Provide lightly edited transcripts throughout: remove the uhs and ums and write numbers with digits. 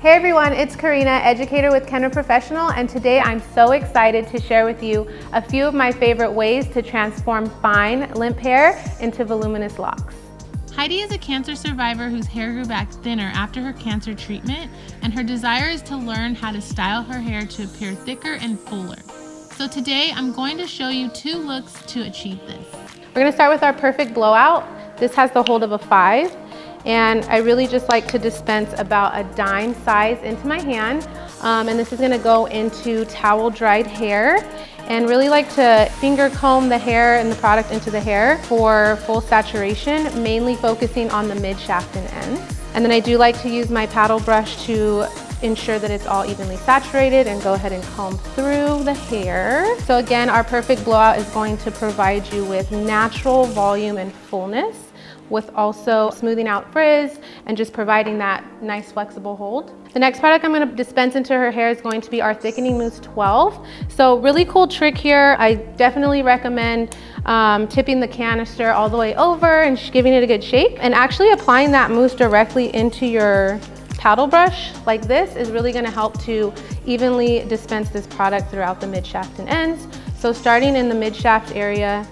Hey everyone, it's Karina, educator with Kenra Professional, and today I'm so excited to share with you a few of my favorite ways to transform fine, limp hair into voluminous locks. Heidi is a cancer survivor whose hair grew back thinner after her cancer treatment, and her desire is to learn how to style her hair to appear thicker and fuller. So today I'm going to show you 2 looks to achieve this. We're gonna start with our perfect blowout. This has the hold of a 5. And I really just like to dispense about a dime size into my hand. And this is gonna go into towel dried hair, and really like to finger comb the hair and the product into the hair for full saturation, mainly focusing on the mid shaft and ends. And then I do like to use my paddle brush to ensure that it's all evenly saturated and go ahead and comb through the hair. So again, our perfect blowout is going to provide you with natural volume and fullness, with also smoothing out frizz and just providing that nice flexible hold. The next product I'm gonna dispense into her hair is going to be our Thickening Mousse 12. So really cool trick here. I definitely recommend tipping the canister all the way over and giving it a good shake. And actually applying that mousse directly into your paddle brush like this is really gonna help to evenly dispense this product throughout the mid shaft and ends. So starting in the mid shaft area,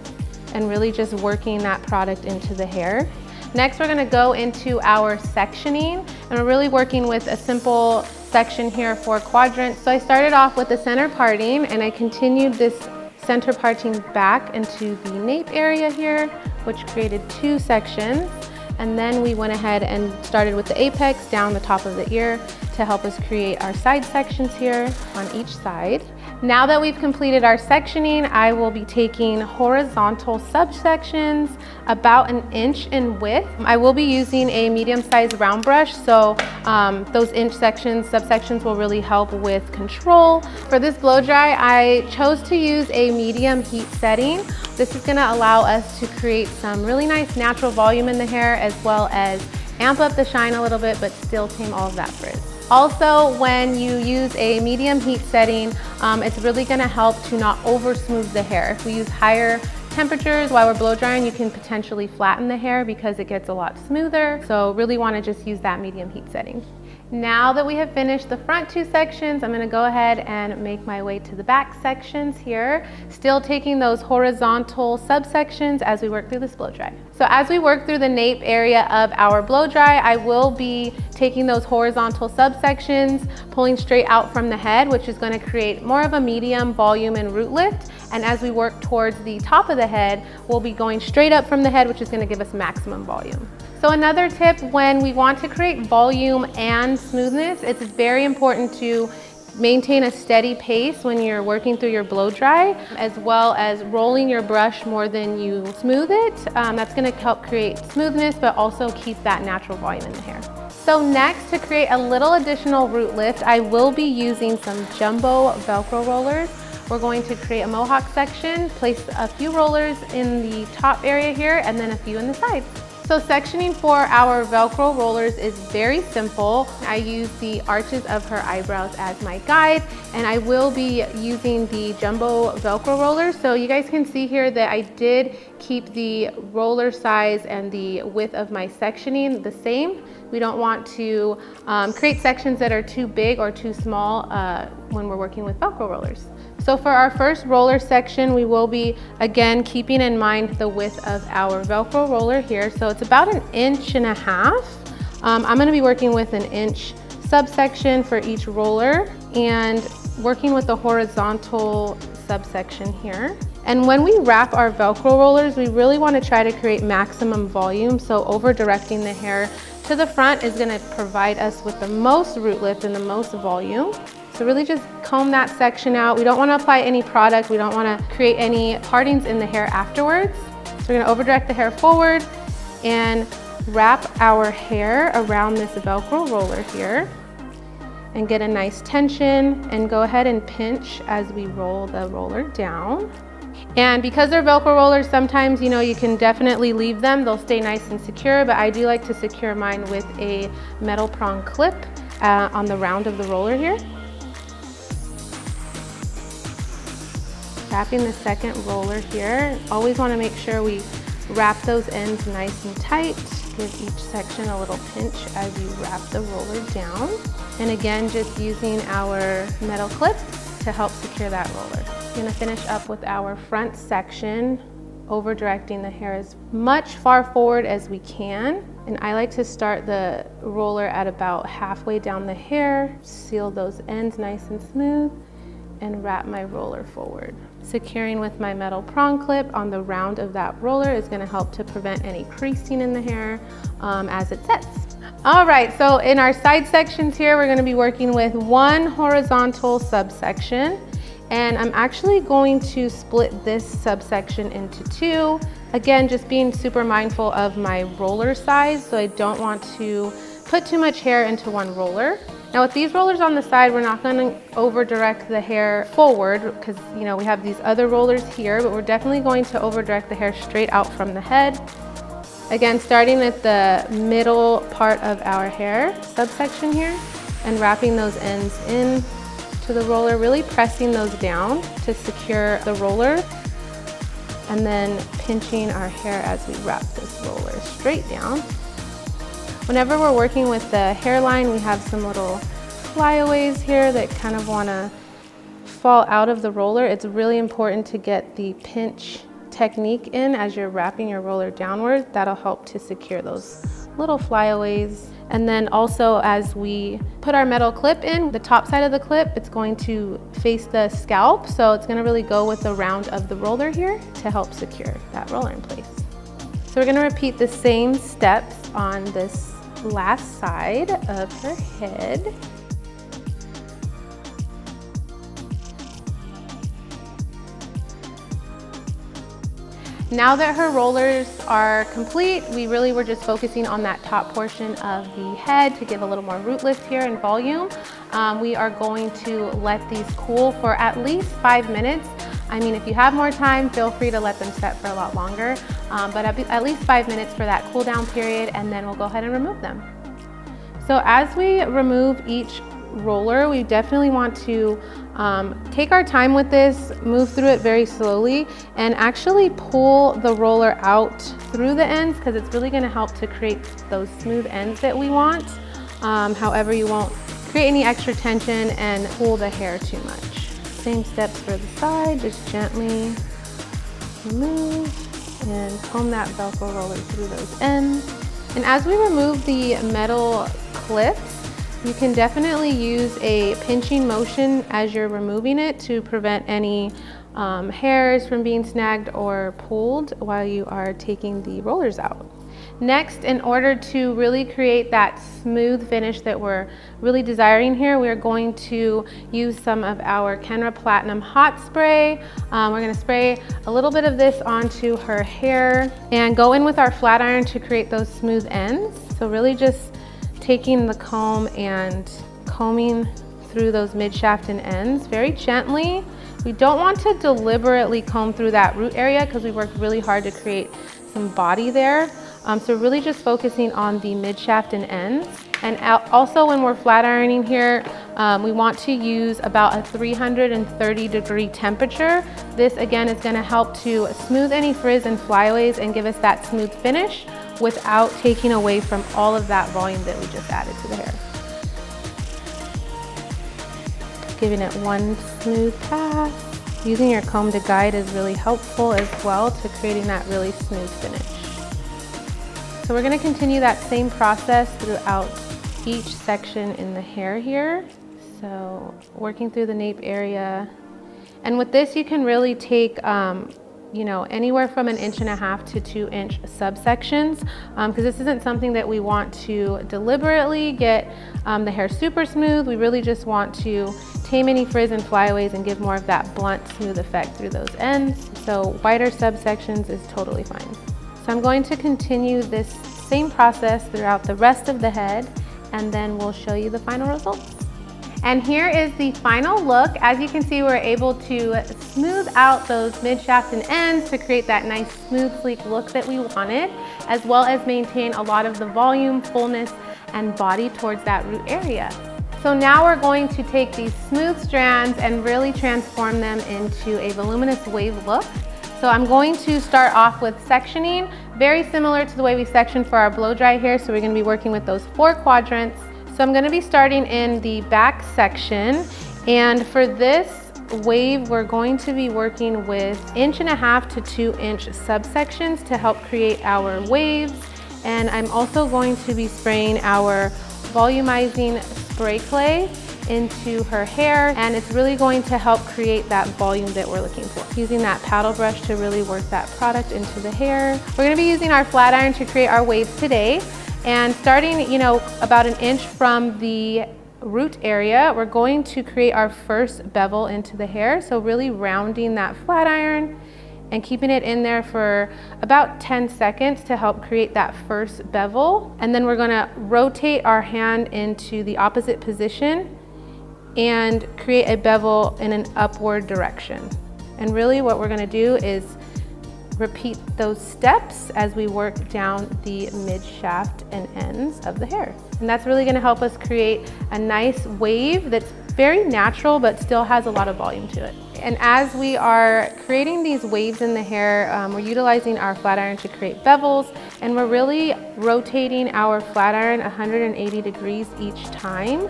and really just working that product into the hair. Next, we're gonna go into our sectioning, and we're really working with a simple section here for quadrants. So I started off with the center parting, and I continued this center parting back into the nape area here, which created 2 sections. And then we went ahead and started with the apex down the top of the ear to help us create our side sections here on each side. Now that we've completed our sectioning, I will be taking horizontal subsections about 1 inch in width. I will be using a medium-sized round brush, so those inch sections, subsections will really help with control. For this blow dry, I chose to use a medium heat setting. This is gonna allow us to create some really nice natural volume in the hair, as well as amp up the shine a little bit, but still tame all of that frizz. Also, when you use a medium heat setting, it's really gonna help to not over smooth the hair. If we use higher temperatures while we're blow drying, you can potentially flatten the hair because it gets a lot smoother. So really wanna just use that medium heat setting. Now that we have finished the front 2 sections, I'm gonna go ahead and make my way to the back sections here, still taking those horizontal subsections as we work through this blow dry. So as we work through the nape area of our blow dry, I will be taking those horizontal subsections, pulling straight out from the head, which is gonna create more of a medium volume and root lift. And as we work towards the top of the head, we'll be going straight up from the head, which is gonna give us maximum volume. So another tip, when we want to create volume and smoothness, it's very important to maintain a steady pace when you're working through your blow dry, as well as rolling your brush more than you smooth it. That's gonna help create smoothness, but also keep that natural volume in the hair. So next, to create a little additional root lift, I will be using some jumbo Velcro rollers. We're going to create a mohawk section, place a few rollers in the top area here, and then a few in the sides. So sectioning for our Velcro rollers is very simple. I use the arches of her eyebrows as my guide, and I will be using the jumbo Velcro rollers. So you guys can see here that I did keep the roller size and the width of my sectioning the same. We don't want to create sections that are too big or too small when we're working with Velcro rollers. So for our first roller section, we will be, again, keeping in mind the width of our Velcro roller here. So it's about 1.5 inches. I'm gonna be working with 1 inch subsection for each roller and working with the horizontal subsection here. And when we wrap our Velcro rollers, we really wanna try to create maximum volume. So over directing the hair to the front is gonna provide us with the most root lift and the most volume. So really just comb that section out. We don't want to apply any product. We don't want to create any partings in the hair afterwards. So we're going to over direct the hair forward and wrap our hair around this Velcro roller here and get a nice tension, and go ahead and pinch as we roll the roller down. And because they're Velcro rollers, sometimes, you know, you can definitely leave them. They'll stay nice and secure, but I do like to secure mine with a metal prong clip on the round of the roller here. Wrapping the second roller here. Always want to make sure we wrap those ends nice and tight. Give each section a little pinch as you wrap the roller down. And again, just using our metal clips to help secure that roller. We're gonna finish up with our front section, over directing the hair as much far forward as we can. And I like to start the roller at about halfway down the hair, seal those ends nice and smooth, and wrap my roller forward. Securing with my metal prong clip on the round of that roller is gonna help to prevent any creasing in the hair as it sets. All right, so in our side sections here, we're gonna be working with one horizontal subsection. And I'm actually going to split this subsection into two. Again, just being super mindful of my roller size, so I don't want to put too much hair into one roller. Now with these rollers on the side, we're not gonna over direct the hair forward because we have these other rollers here, but we're definitely going to over direct the hair straight out from the head. Again, starting at the middle part of our hair subsection here and wrapping those ends in to the roller, really pressing those down to secure the roller, and then pinching our hair as we wrap this roller straight down. Whenever we're working with the hairline, we have some little flyaways here that kind of want to fall out of the roller. It's really important to get the pinch technique in as you're wrapping your roller downward. That'll help to secure those little flyaways. And then also as we put our metal clip in, the top side of the clip, it's going to face the scalp. So it's gonna really go with the round of the roller here to help secure that roller in place. So we're gonna repeat the same steps on this last side of her head. Now that her rollers are complete, we really were just focusing on that top portion of the head to give a little more root lift here and volume. We are going to let these cool for at least 5 minutes. I mean, if you have more time, feel free to let them set for a lot longer, but at least 5 minutes for that cool down period, and then we'll go ahead and remove them. So as we remove each roller, we definitely want to take our time with this, move through it very slowly, and actually pull the roller out through the ends because it's really going to help to create those smooth ends that we want. However, you won't create any extra tension and pull the hair too much. Same steps for the side, just gently remove and comb that Velcro roller through those ends. And as we remove the metal clips, you can definitely use a pinching motion as you're removing it to prevent any hairs from being snagged or pulled while you are taking the rollers out. Next, in order to really create that smooth finish that we're really desiring here, we're going to use some of our Kenra Platinum Hot Spray. We're gonna spray a little bit of this onto her hair and go in with our flat iron to create those smooth ends. So really just taking the comb and combing through those mid-shaft and ends very gently. We don't want to deliberately comb through that root area because we worked really hard to create some body there. So really just focusing on the mid-shaft and ends. And also when we're flat ironing here, we want to use about a 330-degree temperature. This again is going to help to smooth any frizz and flyaways and give us that smooth finish without taking away from all of that volume that we just added to the hair. Giving it one smooth pass. Using your comb to guide is really helpful as well to creating that really smooth finish. So we're going to continue that same process throughout each section in the hair here. So working through the nape area. And with this you can really take anywhere from 1.5 to 2 inch subsections because this isn't something that we want to deliberately get the hair super smooth. We really just want to tame any frizz and flyaways and give more of that blunt smooth effect through those ends. So wider subsections is totally fine. So I'm going to continue this same process throughout the rest of the head and then we'll show you the final results. And here is the final look. As you can see, we're able to smooth out those mid-shaft and ends to create that nice, smooth, sleek look that we wanted, as well as maintain a lot of the volume, fullness, and body towards that root area. So now we're going to take these smooth strands and really transform them into a voluminous wave look. So I'm going to start off with sectioning, very similar to the way we section for our blow dry hair. So we're going to be working with those 4 quadrants. So I'm going to be starting in the back section, and for this wave we're going to be working with 1.5 to 2 inch subsections to help create our waves. And I'm also going to be spraying our volumizing spray clay into her hair, and it's really going to help create that volume that we're looking for. Using that paddle brush to really work that product into the hair. We're going to be using our flat iron to create our waves today, and starting, about 1 inch from the root area, we're going to create our first bevel into the hair. So really rounding that flat iron and keeping it in there for about 10 seconds to help create that first bevel. And then we're gonna rotate our hand into the opposite position and create a bevel in an upward direction. And really what we're gonna do is repeat those steps as we work down the mid shaft and ends of the hair. And that's really gonna help us create a nice wave that's very natural but still has a lot of volume to it. And as we are creating these waves in the hair, we're utilizing our flat iron to create bevels, and we're really rotating our flat iron 180 degrees each time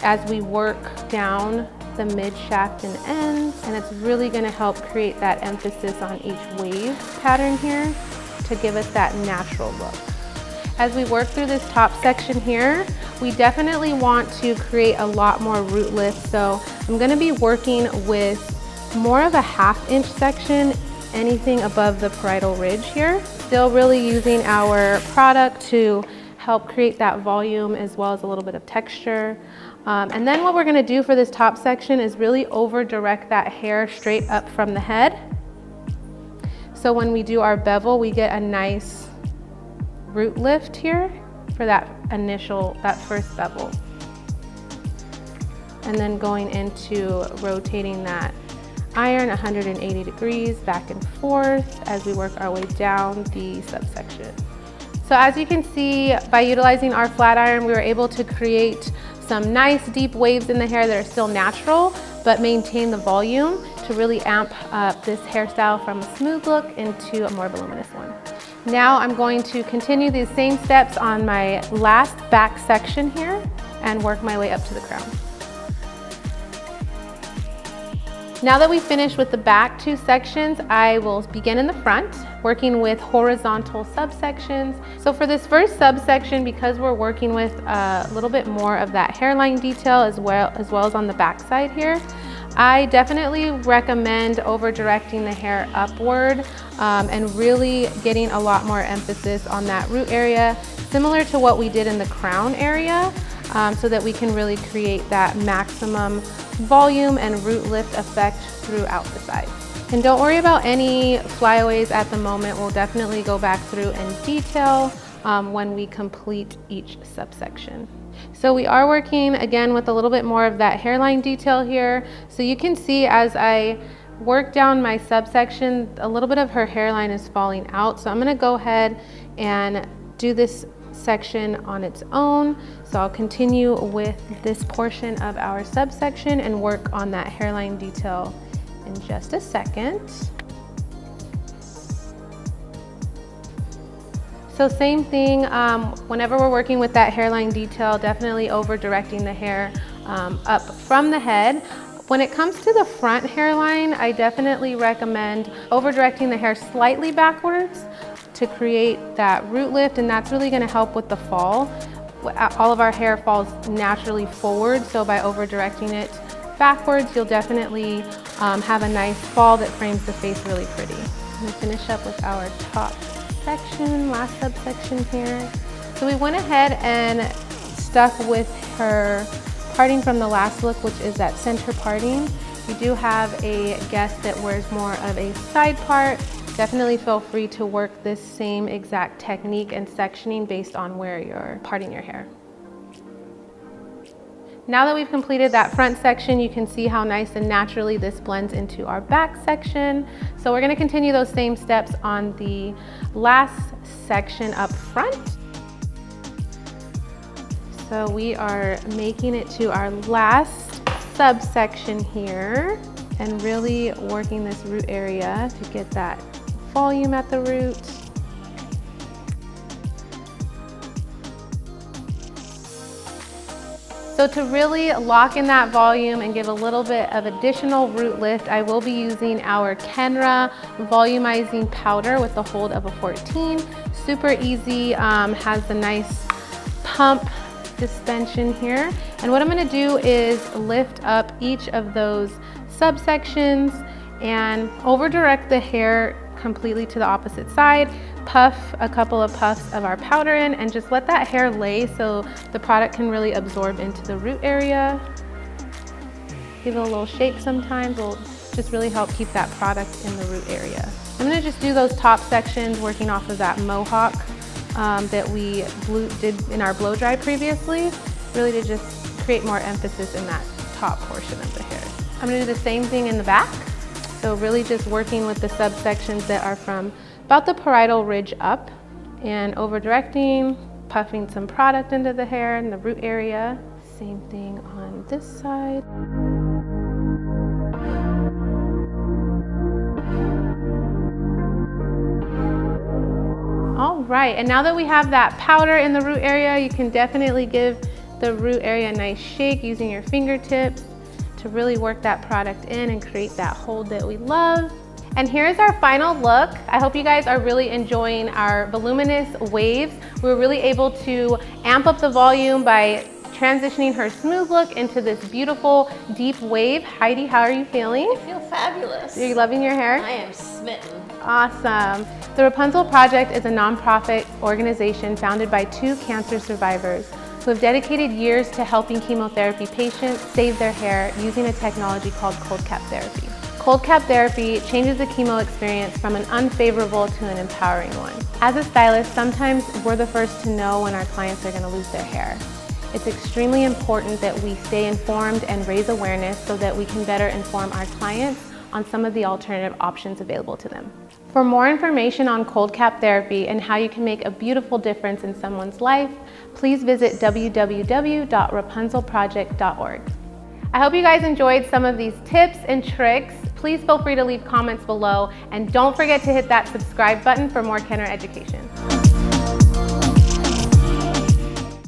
as we work down the mid shaft and ends, and it's really going to help create that emphasis on each wave pattern here to give us that natural look. As we work through this top section here, we definitely want to create a lot more root lift, so I'm going to be working with more of a 1/2 inch section, anything above the parietal ridge here. Still really using our product to help create that volume as well as a little bit of texture. And then what we're gonna do for this top section is really over direct that hair straight up from the head. So when we do our bevel, we get a nice root lift here for that first bevel. And then going into rotating that iron 180 degrees back and forth as we work our way down the subsection. So as you can see, by utilizing our flat iron, we were able to create some nice deep waves in the hair that are still natural, but maintain the volume to really amp up this hairstyle from a smooth look into a more voluminous one. Now I'm going to continue these same steps on my last back section here and work my way up to the crown. Now that we finished with the back 2 sections, I will begin in the front, working with horizontal subsections. So for this first subsection, because we're working with a little bit more of that hairline detail as well as on the back side here, I definitely recommend over directing the hair upward and really getting a lot more emphasis on that root area, similar to what we did in the crown area, so that we can really create that maximum volume and root lift effect throughout the sides. And don't worry about any flyaways at the moment. We'll definitely go back through in detail when we complete each subsection. So we are working again with a little bit more of that hairline detail here. So you can see as I work down my subsection, a little bit of her hairline is falling out. So I'm gonna go ahead and do this section on its own. So I'll continue with this portion of our subsection and work on that hairline detail in just a second. So same thing, whenever we're working with that hairline detail, definitely over directing the hair up from the head. When it comes to the front hairline, I definitely recommend over directing the hair slightly backwards to create that root lift, and that's really gonna help with the fall. All of our hair falls naturally forward, so by over directing it backwards, you'll definitely have a nice fall that frames the face really pretty. I'm gonna finish up with our top section, last subsection here. So we went ahead and stuck with her parting from the last look, which is that center parting. You do have a guest that wears more of a side part. Definitely feel free to work this same exact technique and sectioning based on where you're parting your hair. Now that we've completed that front section, you can see how nice and naturally this blends into our back section. So we're gonna continue those same steps on the last section up front. So we are making it to our last subsection here. and really working this root area to get that volume at the root. So to really lock in that volume and give a little bit of additional root lift, I will be using our Kenra Volumizing powder with the hold of a 14. Super easy, has the nice pump suspension here. And what I'm gonna do is lift up each of those subsections and over direct the hair completely to the opposite side, puff a couple of puffs of our powder in, and just let that hair lay so the product can really absorb into the root area. Give it a little shake sometimes, will just really help keep that product in the root area. I'm gonna just do those top sections working off of that mohawk that we did in our blow dry previously, really to just create more emphasis in that top portion of the hair. I'm gonna do the same thing in the back. So really just working with the subsections that are from about the parietal ridge up and over directing, puffing some product into the hair in the root area. Same thing on this side. All right, and now that we have that powder in the root area, you can definitely give the root area a nice shake using your fingertips to really work that product in and create that hold that we love. And here's our final look. I hope you guys are really enjoying our voluminous waves. We were really able to amp up the volume by transitioning her smooth look into this beautiful deep wave. Heidi, how are you feeling? I feel fabulous. Are you loving your hair? I am smitten. Awesome. The Rapunzel Project is a nonprofit organization founded by 2 cancer survivors who have dedicated years to helping chemotherapy patients save their hair using a technology called cold cap therapy. Cold cap therapy changes the chemo experience from an unfavorable to an empowering one. As a stylist, sometimes we're the first to know when our clients are going to lose their hair. It's extremely important that we stay informed and raise awareness so that we can better inform our clients on some of the alternative options available to them. For more information on cold cap therapy and how you can make a beautiful difference in someone's life, please visit www.rapunzelproject.org. I hope you guys enjoyed some of these tips and tricks. Please feel free to leave comments below, and don't forget to hit that subscribe button for more Kenra education.